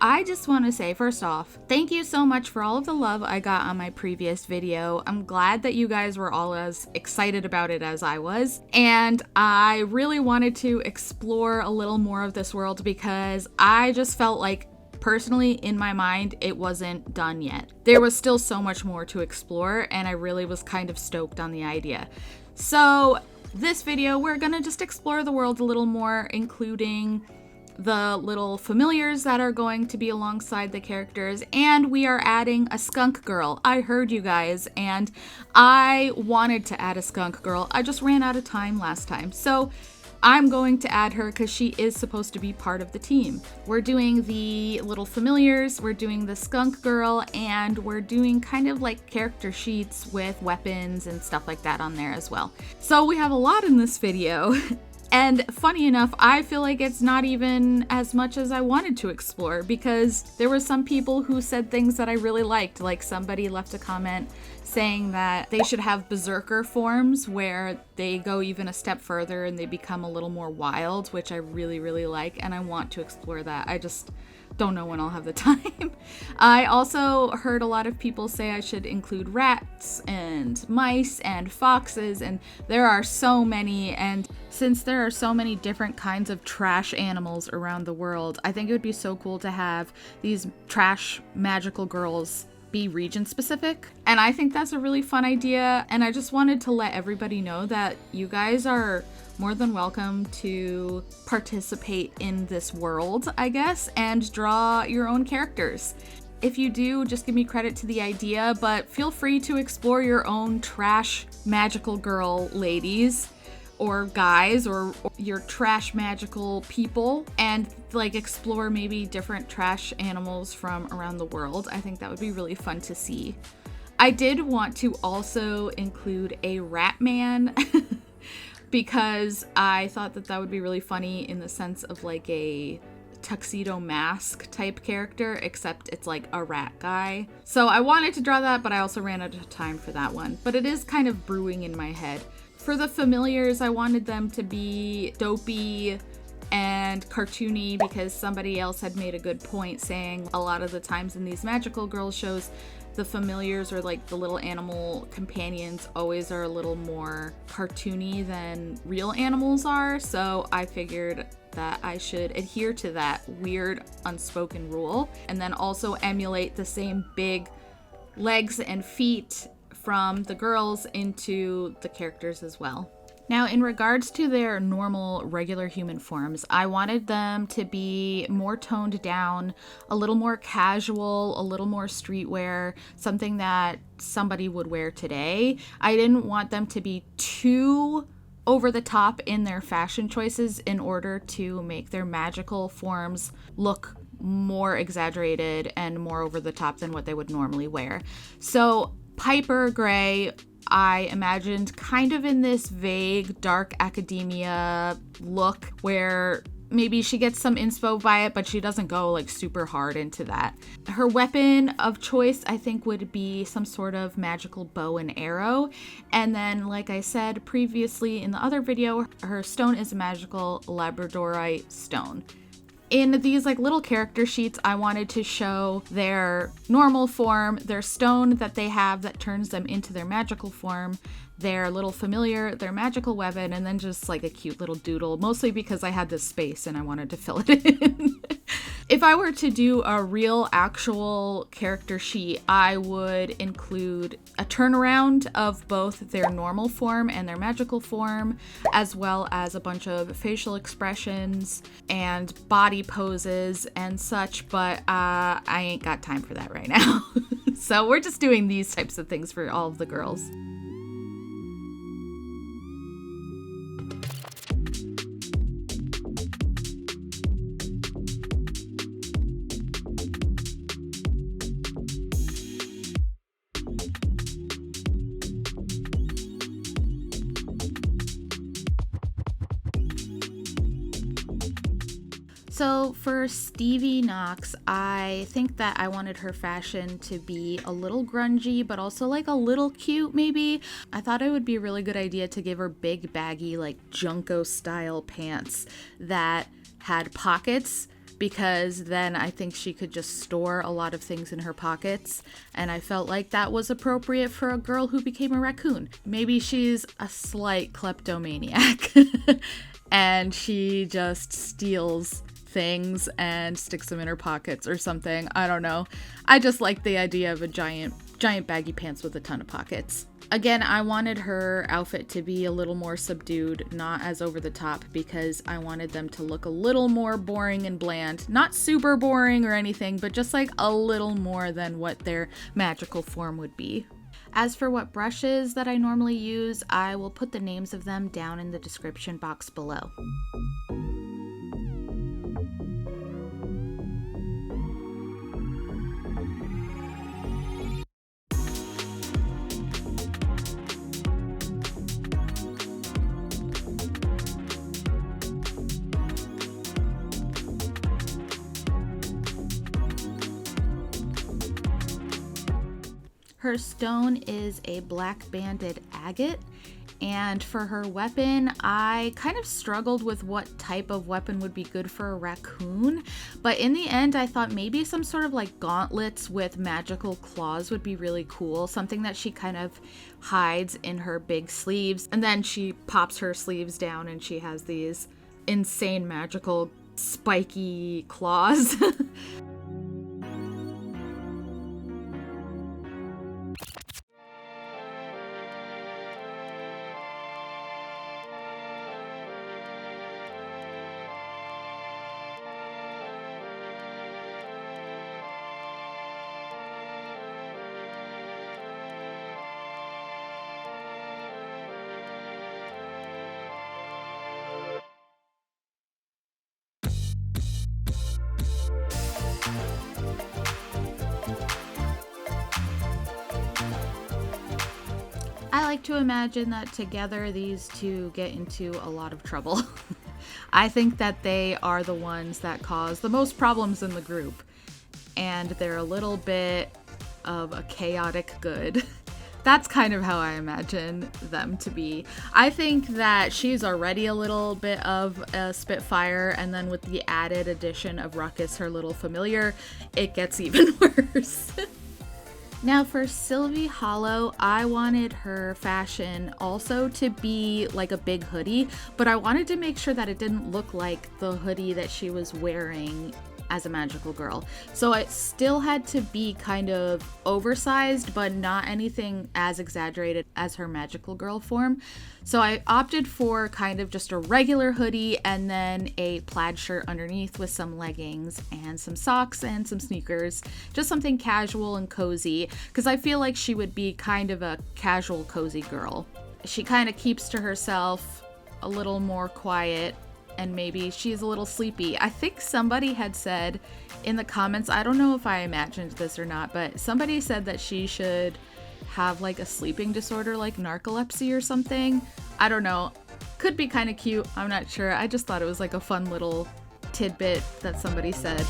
I just want to say, first off, thank you so much for all of the love I got on my previous video. I'm glad that you guys were all as excited about it as I was. And I really wanted to explore a little more of this world because I just felt like, personally, in my mind, it wasn't done yet. There was still so much more to explore, and I really was kind of stoked on the idea. So this video, we're gonna just explore the world a little more, including the little familiars that are going to be alongside the characters, and we are adding a skunk girl. I heard you guys, and I wanted to add a skunk girl. I just ran out of time last time, so I'm going to add her because she is supposed to be part of the team. We're doing the little familiars, we're doing the skunk girl, and we're doing kind of like character sheets with weapons and stuff like that on there as well. So we have a lot in this video. And funny enough, I feel like it's not even as much as I wanted to explore because there were some people who said things that I really liked. Like somebody left a comment saying that they should have berserker forms where they go even a step further and they become a little more wild, which I really, really like. And I want to explore that. I just don't know when I'll have the time. I also heard a lot of people say I should include rats and mice and foxes, and there are so many, and since there are so many different kinds of trash animals around the world, I think it would be so cool to have these trash magical girls be region specific. And I think that's a really fun idea, and I just wanted to let everybody know that you guys are more than welcome to participate in this world, I guess, and draw your own characters. If you do, just give me credit to the idea, but feel free to explore your own trash magical girl ladies or guys or your trash magical people and like explore maybe different trash animals from around the world. I think that would be really fun to see. I did want to also include a rat man because I thought that that would be really funny in the sense of like a tuxedo mask type character, except it's like a rat guy. So I wanted to draw that, but I also ran out of time for that one. But it is kind of brewing in my head. For the familiars, I wanted them to be dopey and cartoony because somebody else had made a good point saying a lot of the times in these magical girl shows, the familiars or like the little animal companions always are a little more cartoony than real animals are. So I figured that I should adhere to that weird unspoken rule and then also emulate the same big legs and feet from the girls into the characters as well. Now, in regards to their normal, regular human forms, I wanted them to be more toned down, a little more casual, a little more streetwear, something that somebody would wear today. I didn't want them to be too over the top in their fashion choices in order to make their magical forms look more exaggerated and more over the top than what they would normally wear. So Piper Gray, I imagined kind of in this vague dark academia look where maybe she gets some inspo by it, but she doesn't go like super hard into that. Her weapon of choice, I think, would be some sort of magical bow and arrow. And then, like I said previously in the other video, her stone is a magical labradorite stone. In these like little character sheets, I wanted to show their normal form, their stone that they have that turns them into their magical form, their little familiar, their magical weapon, and then just like a cute little doodle, mostly because I had this space and I wanted to fill it in. If I were to do a real actual character sheet, I would include a turnaround of both their normal form and their magical form, as well as a bunch of facial expressions and body poses and such, but I ain't got time for that right now. So we're just doing these types of things for all of the girls. So for Stevie Knox, I think that I wanted her fashion to be a little grungy, but also like a little cute maybe. I thought it would be a really good idea to give her big baggy like Junko style pants that had pockets because then I think she could just store a lot of things in her pockets, and I felt like that was appropriate for a girl who became a raccoon. Maybe she's a slight kleptomaniac and she just steals things and sticks them in her pockets or something. I don't know. I just like the idea of a giant baggy pants with a ton of pockets. Again, I wanted her outfit to be a little more subdued, not as over the top, because I wanted them to look a little more boring and bland. Not super boring or anything, but just like a little more than what their magical form would be. As for what brushes that I normally use, I will put the names of them down in the description box below. Her stone is a black banded agate, and for her weapon, I kind of struggled with what type of weapon would be good for a raccoon, but in the end I thought maybe some sort of like gauntlets with magical claws would be really cool, something that she kind of hides in her big sleeves, and then she pops her sleeves down and she has these insane magical spiky claws. I like to imagine that together these two get into a lot of trouble. I think that they are the ones that cause the most problems in the group, and they're a little bit of a chaotic good. That's kind of how I imagine them to be. I think that she's already a little bit of a Spitfire, and then with the added addition of Ruckus, her little familiar, it gets even worse. Now for Sylvie Hollow, I wanted her fashion also to be like a big hoodie, but I wanted to make sure that it didn't look like the hoodie that she was wearing as a magical girl. So it still had to be kind of oversized, but not anything as exaggerated as her magical girl form. So I opted for kind of just a regular hoodie and then a plaid shirt underneath with some leggings and some socks and some sneakers. Just something casual and cozy, because I feel like she would be kind of a casual, cozy girl. She kind of keeps to herself, a little more quiet, and maybe she's a little sleepy. I think somebody had said in the comments, I don't know if I imagined this or not, but somebody said that she should have like a sleeping disorder like narcolepsy or something. I don't know. Could be kind of cute. I'm not sure. I just thought it was like a fun little tidbit that somebody said.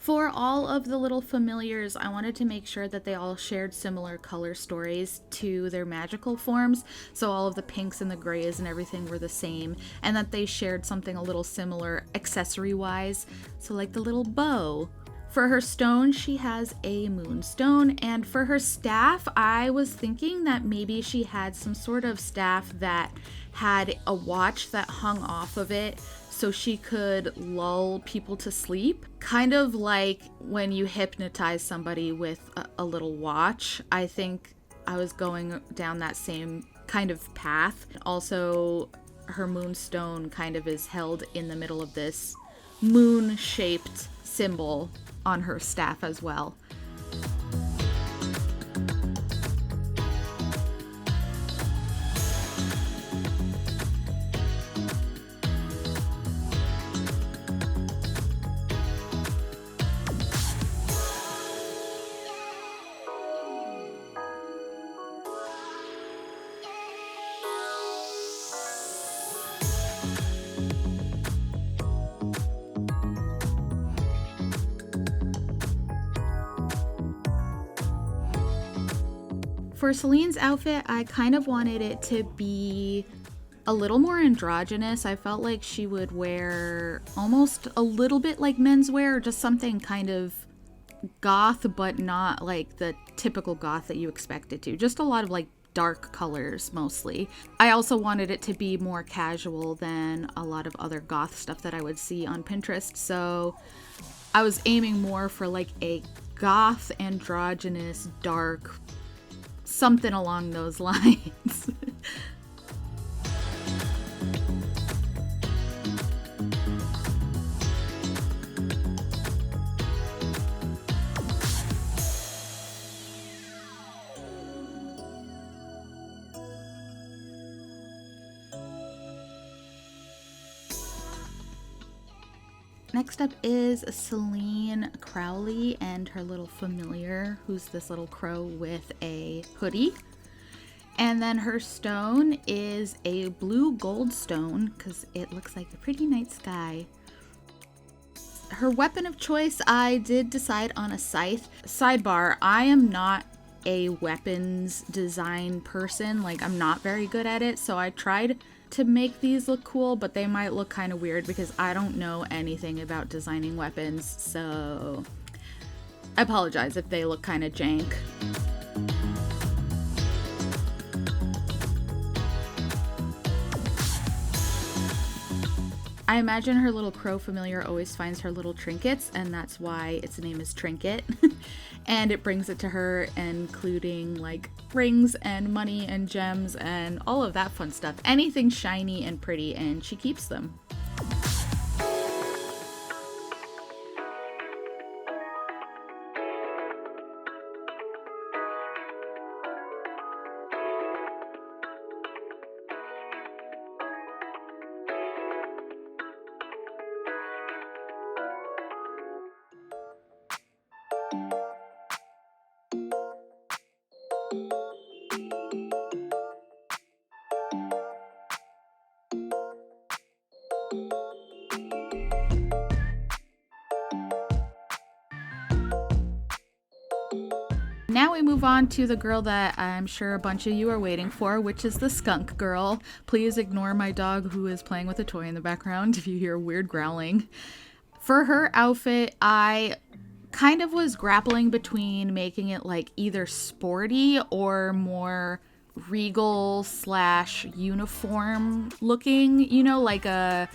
For all of the little familiars, I wanted to make sure that they all shared similar color stories to their magical forms. So all of the pinks and the grays and everything were the same, and that they shared something a little similar accessory-wise. So like the little bow. For her stone, she has a moonstone, and for her staff, I was thinking that maybe she had some sort of staff that had a watch that hung off of it so she could lull people to sleep. Kind of like when you hypnotize somebody with a little watch. I think I was going down that same kind of path. Also, her moonstone kind of is held in the middle of this moon-shaped symbol on her staff as well. For Celine's outfit, I kind of wanted it to be a little more androgynous. I felt like she would wear almost a little bit like menswear, or just something kind of goth, but not like the typical goth that you expect it to. Just a lot of like dark colors mostly. I also wanted it to be more casual than a lot of other goth stuff that I would see on Pinterest. So I was aiming more for like a goth, androgynous, dark, something along those lines. Next up is Celine Crowley and her little familiar, who's this little crow with a hoodie. And then her stone is a blue gold stone because it looks like a pretty night sky. Her weapon of choice, I did decide on a scythe. Sidebar, I am not a weapons design person. Like, I'm not very good at it, so I tried to make these look cool, but they might look kind of weird because I don't know anything about designing weapons, so I apologize if they look kind of jank. I imagine her little crow familiar always finds her little trinkets, and that's why its name is Trinket. And it brings it to her, including like rings and money and gems and all of that fun stuff. Anything shiny and pretty, and she keeps them. Now we move on to the girl that I'm sure a bunch of you are waiting for, which is the skunk girl. Please ignore my dog who is playing with a toy in the background if you hear weird growling. For her outfit, I kind of was grappling between making it like either sporty or more regal / uniform looking, you know, like a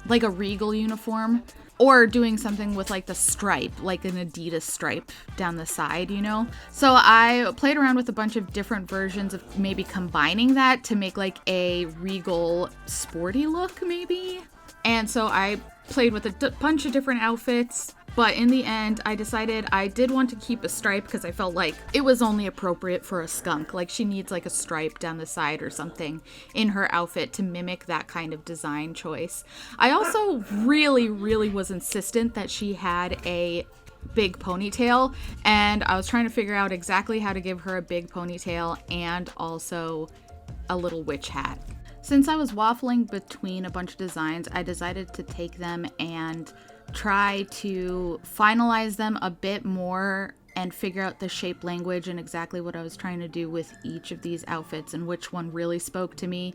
regal uniform. Or doing something with like the stripe, like an Adidas stripe down the side, you know? So I played around with a bunch of different versions of maybe combining that to make like a regal sporty look maybe. And so I played with a bunch of different outfits, but in the end I decided I did want to keep a stripe because I felt like it was only appropriate for a skunk. Like she needs like a stripe down the side or something in her outfit to mimic that kind of design choice. I also really was insistent that she had a big ponytail, and I was trying to figure out exactly how to give her a big ponytail and also a little witch hat. Since I was waffling between a bunch of designs, I decided to take them and try to finalize them a bit more and figure out the shape language and exactly what I was trying to do with each of these outfits and which one really spoke to me.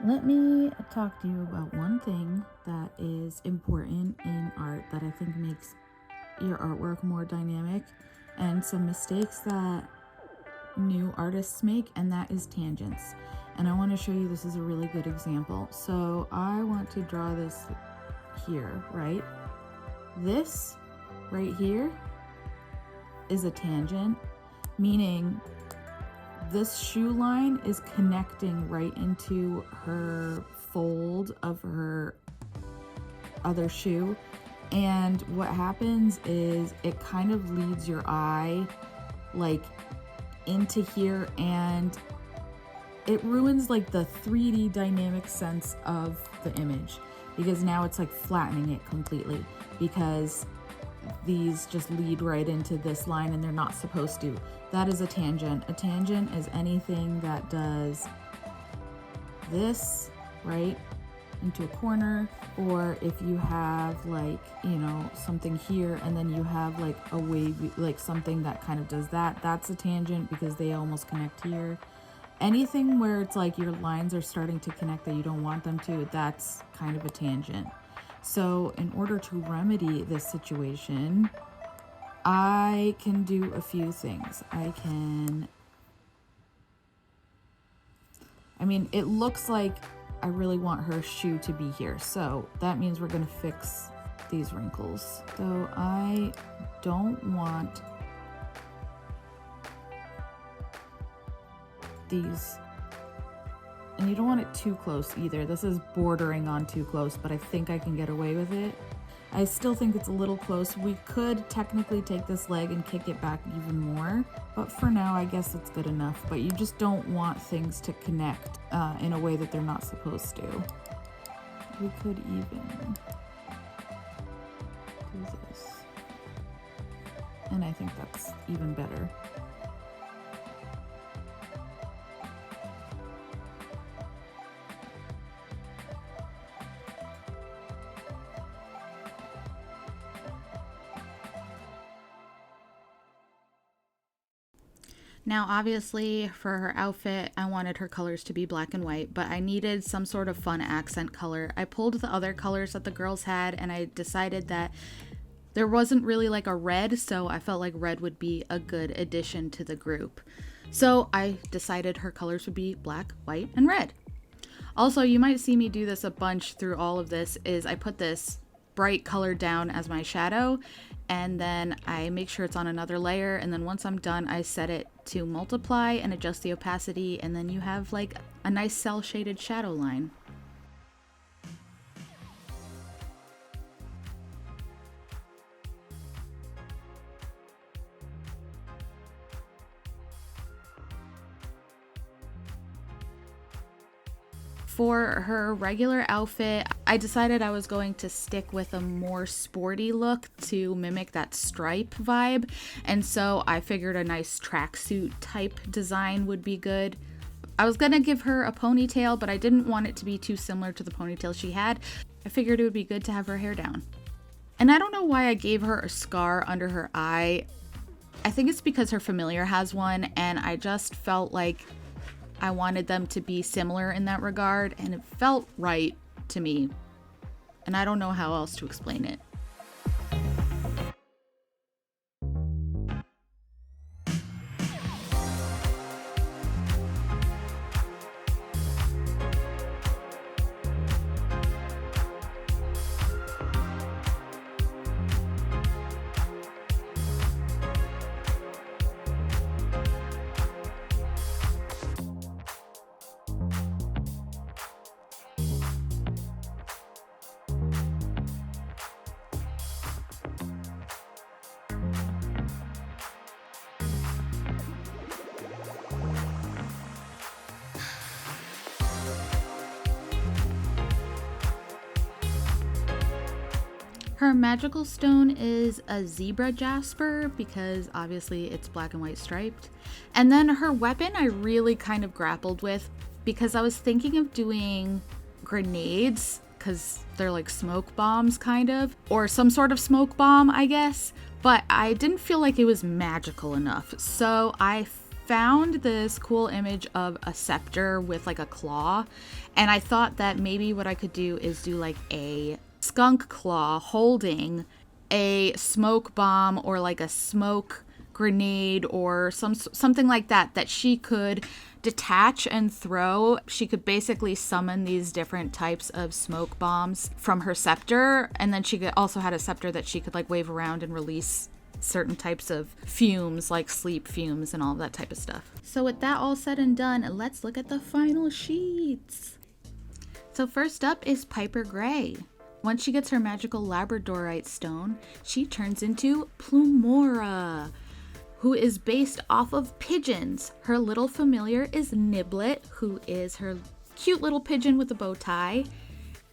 Let me talk to you about one thing that is important in art that I think makes your artwork more dynamic, and some mistakes that new artists make, and that is tangents. And I want to show you, this is a really good example. So I want to draw this here, right? This right here is a tangent, meaning this shoe line is connecting right into her fold of her other shoe. And what happens is it kind of leads your eye like into here, and it ruins like the 3D dynamic sense of the image, because now it's like flattening it completely, because these just lead right into this line and they're not supposed to. That is a tangent. A tangent is anything that does this right into a corner, or if you have like, you know, something here and then you have like a wave, like something that kind of does that, that's a tangent because they almost connect here. Anything where it's like your lines are starting to connect that you don't want them to, that's kind of a tangent. So in order to remedy this situation, I can do a few things. It looks like I really want her shoe to be here. So that means we're gonna fix these wrinkles. So I don't want these, and you don't want it too close either. This is bordering on too close, but I think I can get away with it. I still think it's a little close. We could technically take this leg and kick it back even more, but for now, I guess it's good enough. But you just don't want things to connect in a way that they're not supposed to. We could even do this. And I think that's even better. Now, obviously, for her outfit, I wanted her colors to be black and white, but I needed some sort of fun accent color. I pulled the other colors that the girls had, and I decided that there wasn't really like a red, so I felt like red would be a good addition to the group. So I decided her colors would be black, white, and red. Also, you might see me do this a bunch through all of this, is I put this bright color down as my shadow, and then I make sure it's on another layer, and then once I'm done, I set it to multiply and adjust the opacity, and then you have like a nice cell shaded shadow line. For her regular outfit, I decided I was going to stick with a more sporty look to mimic that stripe vibe, and so I figured a nice tracksuit type design would be good. I was gonna give her a ponytail, but I didn't want it to be too similar to the ponytail she had. I figured it would be good to have her hair down. And I don't know why I gave her a scar under her eye. I think it's because her familiar has one, and I just felt like I wanted them to be similar in that regard, and it felt right to me. And I don't know how else to explain it. Her magical stone is a zebra jasper because obviously it's black and white striped. And then her weapon I really kind of grappled with because I was thinking of doing grenades because they're like smoke bombs kind of, or some sort of smoke bomb, I guess. But I didn't feel like it was magical enough. So I found this cool image of a scepter with like a claw. And I thought that maybe what I could do is do like a skunk claw holding a smoke bomb or like a smoke grenade or something like that she could detach and throw. She could basically summon these different types of smoke bombs from her scepter, and then she also had a scepter that she could like wave around and release certain types of fumes like sleep fumes and all that type of stuff. So with that all said and done, let's look at the final sheets. So first up is Piper Grey. Once she gets her magical labradorite stone, she turns into Plumora, who is based off of pigeons. Her little familiar is Niblet, who is her cute little pigeon with a bow tie.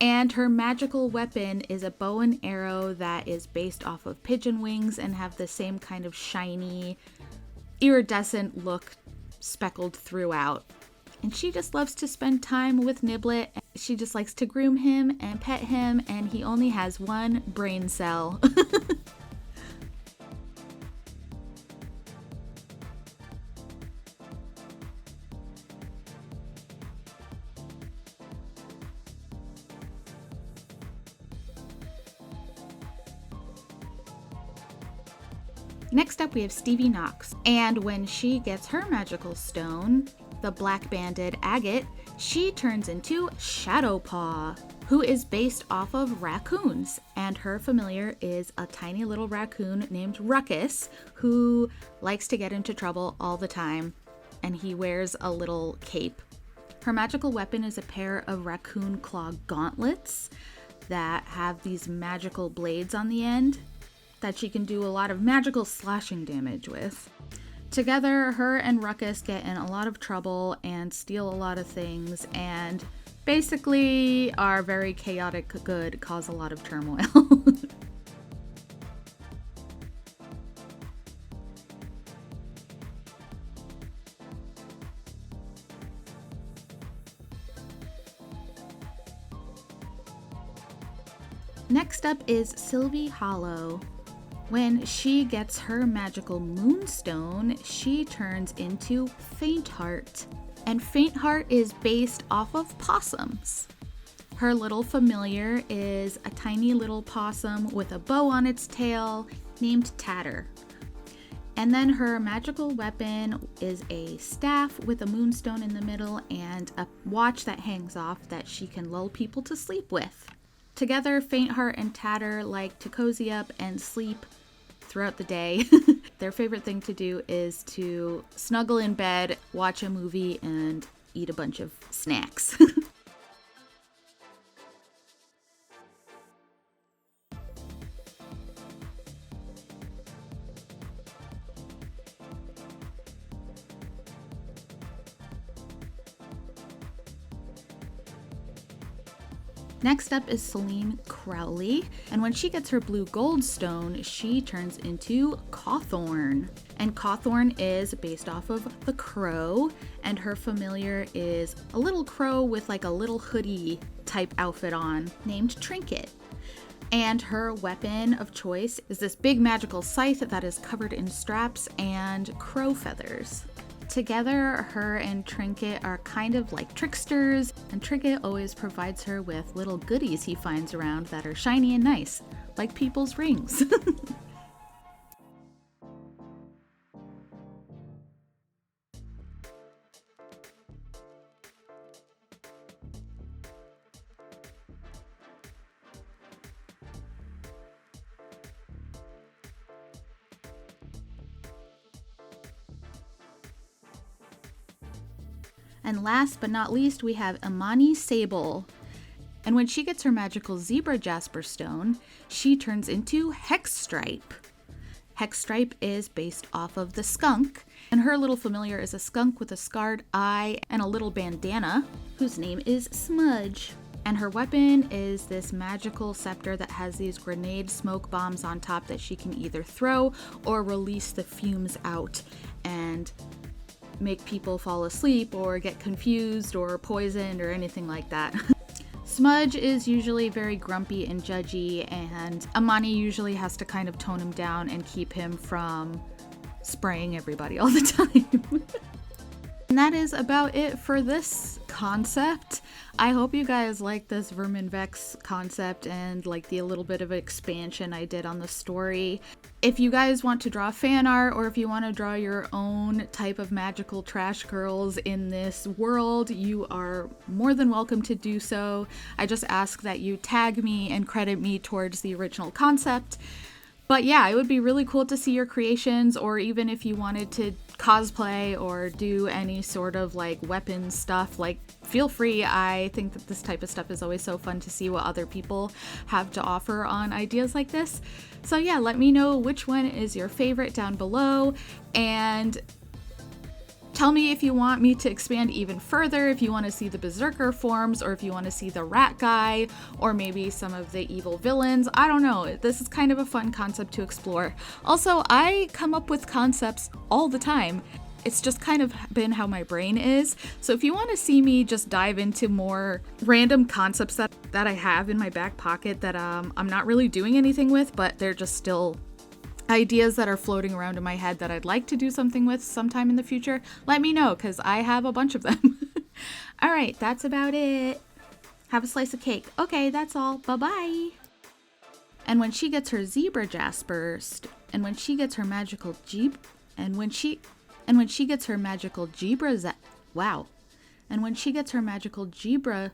And her magical weapon is a bow and arrow that is based off of pigeon wings and have the same kind of shiny, iridescent look speckled throughout. And she just loves to spend time with Niblet. She just likes to groom him and pet him, and he only has one brain cell. Next up we have Stevie Knox, and when she gets her magical stone, the black banded agate, she turns into Shadowpaw, who is based off of raccoons, and her familiar is a tiny little raccoon named Ruckus, who likes to get into trouble all the time, and he wears a little cape. Her magical weapon is a pair of raccoon claw gauntlets that have these magical blades on the end that she can do a lot of magical slashing damage with. Together, her and Ruckus get in a lot of trouble and steal a lot of things, and basically are very chaotic good, cause a lot of turmoil. Next up is Sylvie Hollow. When she gets her magical moonstone, she turns into Faintheart. And Faintheart is based off of possums. Her little familiar is a tiny little possum with a bow on its tail named Tatter. And then her magical weapon is a staff with a moonstone in the middle and a watch that hangs off that she can lull people to sleep with. Together, Faintheart and Tatter like to cozy up and sleep throughout the day. Their favorite thing to do is to snuggle in bed, watch a movie, and eat a bunch of snacks. Next up is Celine Crowley, and when she gets her blue gold stone, she turns into Cawthorn. And Cawthorn is based off of the crow, and her familiar is a little crow with like a little hoodie type outfit on, named Trinket. And her weapon of choice is this big magical scythe that is covered in straps and crow feathers. Together, her and Trinket are kind of like tricksters, and Trinket always provides her with little goodies he finds around that are shiny and nice, like people's rings. And last but not least, we have Imani Sable. And when she gets her magical zebra jasper stone, she turns into Hexstripe. Hexstripe is based off of the skunk, and her little familiar is a skunk with a scarred eye and a little bandana, whose name is Smudge. And her weapon is this magical scepter that has these grenade smoke bombs on top that she can either throw or release the fumes out and make people fall asleep or get confused or poisoned or anything like that. Smudge is usually very grumpy and judgy, and Imani usually has to kind of tone him down and keep him from spraying everybody all the time. And that is about it for this concept. I hope you guys like this Vermin Vex concept and like the little bit of expansion I did on the story. If you guys want to draw fan art, or if you want to draw your own type of magical trash girls in this world, you are more than welcome to do so. I just ask that you tag me and credit me towards the original concept. But yeah, it would be really cool to see your creations, or even if you wanted to cosplay or do any sort of like weapon stuff, like feel free. I think that this type of stuff is always so fun to see what other people have to offer on ideas like this. So yeah, let me know which one is your favorite down below, and tell me if you want me to expand even further, if you want to see the berserker forms, or if you want to see the rat guy, or maybe some of the evil villains. I don't know. This is kind of a fun concept to explore. Also, I come up with concepts all the time. It's just kind of been how my brain is. So if you want to see me just dive into more random concepts that I have in my back pocket that I'm not really doing anything with, but they're just still ideas that are floating around in my head that I'd like to do something with sometime in the future, let me know, because I have a bunch of them. All right, that's about it. Have a slice of cake. Okay, that's all. Bye-bye. And when she gets her zebra jasper, and when she gets her magical and when she gets her magical zebra